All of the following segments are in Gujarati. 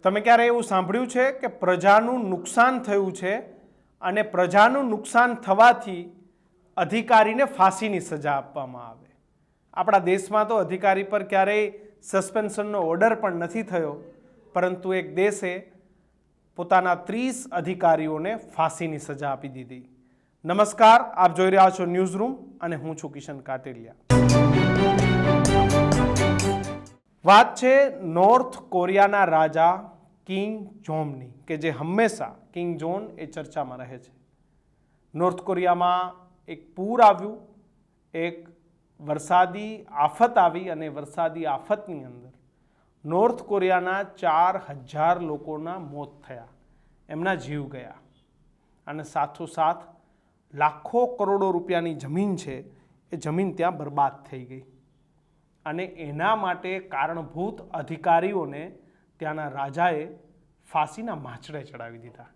તમે ક્યારે એવું સાંભળ્યું છે કે પ્રજાનું નુકસાન થયું છે અને પ્રજાનું નુકસાન થવાથી અધિકારીને ફાંસીની સજા આપવામાં આવે? આપણા દેશમાં તો અધિકારી પર ક્યારેય સસ્પેન્શનનો ઓર્ડર પણ નથી થયો, પરંતુ એક દેશે પોતાના 30 અધિકારીઓને ફાંસીની સજા આપી દીધી. નમસ્કાર, આપ જોઈ રહ્યા છો ન્યૂઝ રૂમ અને હું છું કિશન કાટેલિયા. વાત છે નોર્થ કોરિયાના રાજા કિંગ જોનની, કે જે હંમેશા કિંગ જોન એ ચર્ચામાં રહે છે. નોર્થ કોરિયામાં એક પૂર આવ્યું, એક વરસાદી આફત આવી અને વરસાદી આફતની અંદર નોર્થ કોરિયાના 4000 લોકોના મોત થયા, એમના જીવ ગયા અને સાથોસાથ લાખો કરોડો રૂપિયાની જમીન છે એ જમીન ત્યાં બરબાદ થઈ ગઈ. અને એના માટે કારણભૂત અધિકારીઓને ત્યાંના રાજાએ ફાંસીના માંચડે ચડાવી દીધા.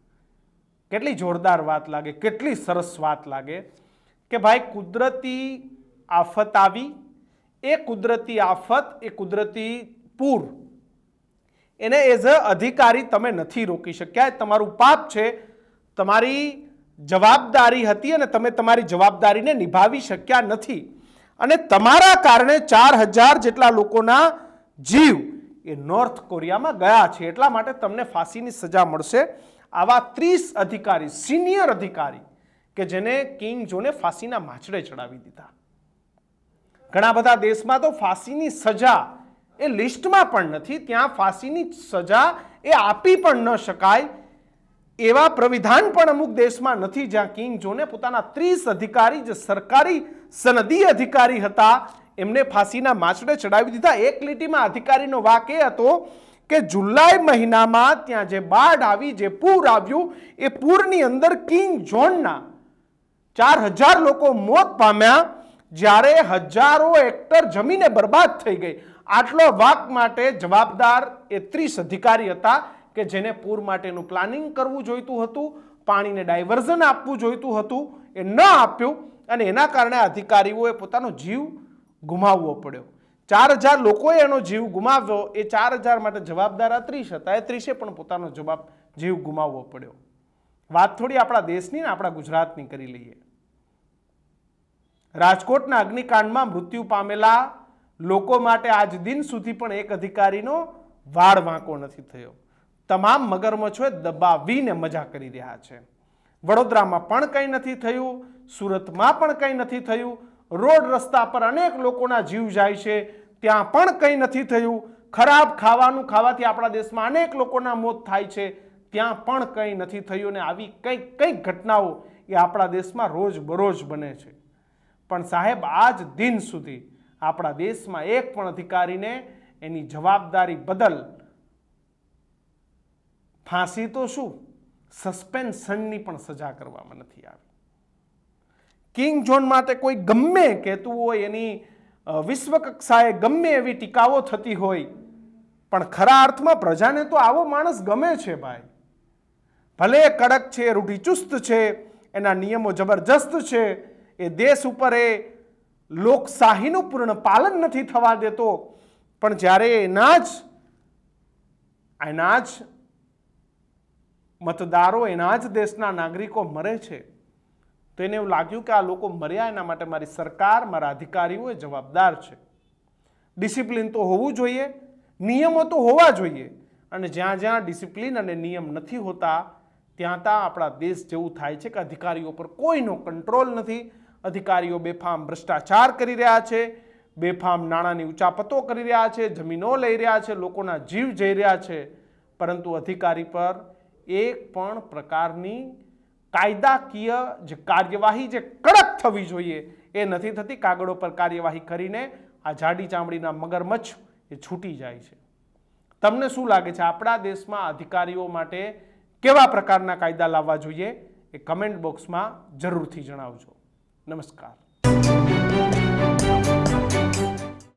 કેટલી જોરદાર વાત લાગે, કેટલી સરસ વાત લાગે કે ભાઈ કુદરતી આફત આવી, એ કુદરતી આફત, એ કુદરતી પૂર, એને એઝ અ અધિકારી તમે નથી રોકી શક્યા. તમારું પાપ છે, તમારી જવાબદારી હતી અને તમે તમારી જવાબદારીને નિભાવી શક્યા નથી અને તમારા કારણે 4000 જેટલા લોકોના જીવ એ નોર્થ કોરિયામાં ગયા છે. એટલા માટે તમને ફાંસીની સજા મળશે. આવા 30 અધિકારી, સિનિયર અધિકારી કે જેને કિંગ જોને ફાંસીના માંચડે ચડાવી દીધા. ઘણા બધા દેશમાં તો ફાંસીની સજા એ લિસ્ટમાં પણ નથી, ત્યાં ફાંસીની સજા એ આપી પણ ન શકાય એવા પ્રવિધાન પણ અમુક દેશમાં નથી, જ્યાં કિંગ જોને પોતાના 30 અધિકારી, જે સરકારી સનદી અધિકારી હતા, એમને ફાંસીના માંચડે ચડાવી દીધા. એક લીટીમાં અધિકારીનો વાક એ હતો કે જુલાઈ મહિનામાં ત્યાં જે બાઢ આવી, જે પૂર આવ્યું, એ પૂરની અંદર કિંગ જોનના 4000 લોકો મોત પામ્યા, જ્યારે હજારો હેક્ટર જમીને બરબાદ થઈ ગઈ. આટલો વાક માટે જવાબદાર એ 30 અધિકારી હતા કે જેને પૂર માટેનું પ્લાનિંગ કરવું જોઈતું હતું, પાણીને ડાયવર્ઝન આપવું જોઈતું હતું, એ ન આપ્યું અને એના કારણે અધિકારીઓએ પોતાનો જીવ ગુમાવવો પડ્યો. 4000 લોકોએ એનો જીવ ગુમાવ્યો. એ 4000 માટે જવાબદાર 30 હતા, એ 30એ પણ પોતાનો જીવ ગુમાવવો પડ્યો. વાત થોડી આપણા દેશની ને આપણા ગુજરાતની કરી લઈએ. રાજકોટના અગ્નિકાંડમાં મૃત્યુ પામેલા લોકો માટે આજ દિન સુધી પણ એક અધિકારીનો વાળ વાંકો નથી થયો. તમામ મગરમચ્છોએ દબાવીને મજા કરી રહ્યા છે. વડોદરામાં પણ કંઈ નથી થયું, સુરતમાં પણ કંઈ નથી થયું, રોડ રસ્તા પર અનેક લોકોના જીવ જાય છે, ત્યાં પણ કંઈ નથી થયું. ખરાબ ખાવાનું ખાવાથી આપણા દેશમાં અનેક લોકોના મોત થાય છે, ત્યાં પણ કંઈ નથી થયું. અને આવી કંઈક ઘટનાઓ એ આપણા દેશમાં રોજબરોજ બને છે. પણ સાહેબ, આજ દિન સુધી આપણા દેશમાં એક પણ અધિકારીને એની જવાબદારી બદલ ફાંસી તો શું, સસ્પેન્શનની પણ સજા કરવામાં નથી આવી. કિંગ જોન માટે કોઈ ગમે કહેતું હોય, એની વિશ્વ કક્ષાએ ગમે એવી ટીકાઓ થતી હોય, પણ ખરા અર્થમાં પ્રજાને તો આવો માણસ ગમે છે ભાઈ. ભલે કડક છે, રૂઢિચુસ્ત છે, એના નિયમો જબરજસ્ત છે, એ દેશ ઉપર એ લોકશાહીનું પૂર્ણ પાલન નથી થવા દેતો, પણ જ્યારે એના જ મતદારો, એના જ દેશના નાગરિકો મરે છે, તો એને એવું લાગ્યું કે આ લોકો મર્યા એના માટે મારી સરકાર, મારા અધિકારીઓ એ જવાબદાર છે. ડિસિપ્લિન તો હોવું જોઈએ, નિયમો તો હોવા જોઈએ, અને જ્યાં જ્યાં ડિસિપ્લિન અને નિયમ નથી હોતા ત્યાં ત્યાં આપણા દેશ જેવું થાય છે કે અધિકારીઓ પર કોઈનો કંટ્રોલ નથી. અધિકારીઓ બેફામ ભ્રષ્ટાચાર કરી રહ્યા છે, બેફામ નાણાંની ઉચાપતો કરી રહ્યા છે, જમીનો લઈ રહ્યા છે, લોકોના જીવ જઈ રહ્યા છે, પરંતુ અધિકારી પર એક પણ પ્રકારની કાયદાકીય જે કાર્યવાહી જે કડક થવી જોઈએ એ નથી થતી. કાગળો પર કાર્યવાહી કરીને આ જાડી ચામડીના મગરમચ્છ એ છૂટી જાય છે. તમને શું લાગે છે, આપણા દેશમાં અધિકારીઓ માટે કેવા પ્રકારના કાયદા લાવવા જોઈએ? એ કમેન્ટ બોક્સમાં જરૂરથી જણાવજો. નમસ્કાર.